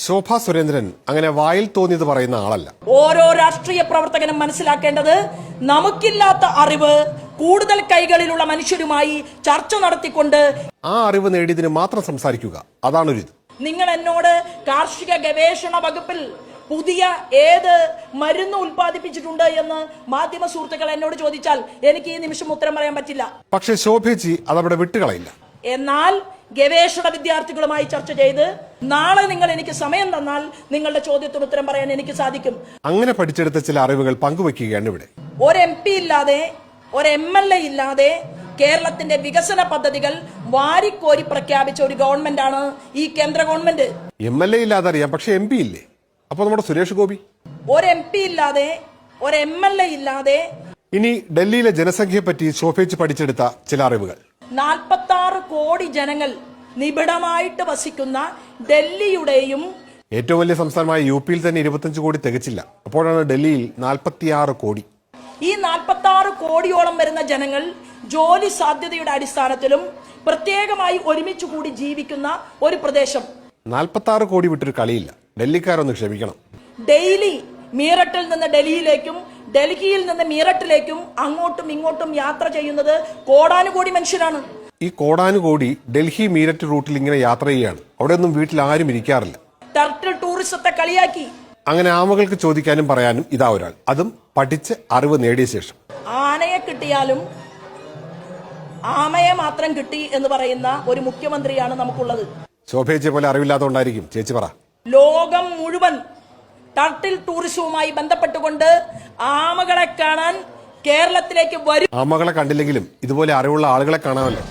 ശോഭാ സുരേന്ദ്രൻ അങ്ങനെ വായിൽ തോന്നിയത് പറയുന്ന ആളല്ല. ഓരോ രാഷ്ട്രീയ പ്രവർത്തകനും മനസ്സിലാക്കേണ്ടത് നമുക്കില്ലാത്ത അറിവ് കൂടുതൽ കൈകളിലുള്ള മനുഷ്യരുമായി ചർച്ച നടത്തിക്കൊണ്ട് ആ അറിവ് നേടിയതിന് മാത്രം സംസാരിക്കുക, അതാണൊരു ഇത്. നിങ്ങൾ എന്നോട് കാർഷിക ഗവേഷണ വകുപ്പിൽ പുതിയ ഏത് മരുന്ന് ഉൽപ്പാദിപ്പിച്ചിട്ടുണ്ട് എന്ന് മാധ്യമ സുഹൃത്തുക്കൾ എന്നോട് ചോദിച്ചാൽ എനിക്ക് ഈ നിമിഷം ഉത്തരം പറയാൻ പറ്റില്ല. പക്ഷേ ശോഭേജി അതവിടെ വിട്ടുകളയില്ല. എന്നാൽ ഗവേഷണ വിദ്യാർത്ഥികളുമായി ചർച്ച ചെയ്ത് നാളെ നിങ്ങൾ എനിക്ക് സമയം തന്നാൽ നിങ്ങളുടെ ചോദ്യത്തിന് ഉത്തരം പറയാൻ എനിക്ക് സാധിക്കും. അങ്ങനെ പഠിച്ചെടുത്ത ചില അറിവുകൾ പങ്കുവയ്ക്കുകയാണ് ഇവിടെ. ഒരു MP ഇല്ലാതെ, ഒരു MLA ഇല്ലാതെ കേരളത്തിന്റെ വികസന പദ്ധതികൾ വാരിക്കോരി പ്രഖ്യാപിച്ച ഒരു ഗവൺമെന്റ് ആണ് ഈ കേന്ദ്ര ഗവൺമെന്റ്. MLA ഇല്ലാതെ അറിയാം, പക്ഷെ MP ഇല്ലേ? അപ്പൊ നമ്മുടെ സുരേഷ് ഗോപി. ഒരു MP ഇല്ലാതെ, ഒരു MLA ഇല്ലാതെ. ഇനി ഡൽഹിയിലെ ജനസംഖ്യയെ പറ്റി ശോഭേജ് പഠിച്ചെടുത്ത ചില അറിവുകൾ. 46 കോടി ജനങ്ങൾ നിബിഡമായിട്ട് വസിക്കുന്ന ഡൽഹിയുടെയും ഏറ്റവും വലിയ സംസ്ഥാനമായ UP തന്നെ 25 കോടി തികച്ചില്ല. അപ്പോഴാണ് ഡൽഹിയിൽ 46 കോടി. ഈ 46 കോടിയോളം വരുന്ന ജനങ്ങൾ ജോലി സാധ്യതയുടെ അടിസ്ഥാനത്തിലും പ്രത്യേകമായി ഒരുമിച്ച് കൂടി ജീവിക്കുന്ന ഒരു പ്രദേശം. 46 കോടി വിട്ടൊരു കളിയില്ല. ഡൽഹിക്കാരൊന്ന് ക്ഷമിക്കണം. ഡെയിലി മീററ്റിൽ നിന്ന് ഡൽഹിയിലേക്കും, ഡൽഹിയിൽ നിന്ന് മീററ്റിലേക്കും അങ്ങോട്ടും ഇങ്ങോട്ടും യാത്ര ചെയ്യുന്നത് കോടാനുകോടി മനുഷ്യരാണ്. ഈ കോടാനുകോടി ഡൽഹി മീററ്റ് റൂട്ടിൽ ഇങ്ങനെ യാത്ര ചെയ്യുകയാണ്. അവിടെ ഒന്നും വീട്ടിൽ ആരും ഇരിക്കാറില്ല. ടർട്ടിൽ ടൂറിസത്തെ കളിയാക്കി. അങ്ങനെ ആമകൾക്ക് ചോദിക്കാനും പറയാനും ഇതാ ഒരാൾ, അതും പഠിച്ച് അറിവ് നേടിയ ശേഷം. ആനയെ കിട്ടിയാലും ആമയെ മാത്രം കിട്ടി എന്ന് പറയുന്ന ഒരു മുഖ്യമന്ത്രിയാണ് നമുക്കുള്ളത്. ശോഭേജിയെ പോലെ അറിവില്ലാത്തതുകൊണ്ടായിരിക്കും. ചേച്ചി പറ. ലോകം മുഴുവൻ ടർട്ടിൽ ടൂറിസവുമായി ബന്ധപ്പെട്ടുകൊണ്ട് ആമകളെ കാണാൻ കേരളത്തിലേക്ക് വരും. ആമകളെ കണ്ടില്ലെങ്കിലും ഇതുപോലെ അറിവുള്ള ആളുകളെ കാണാമല്ലോ.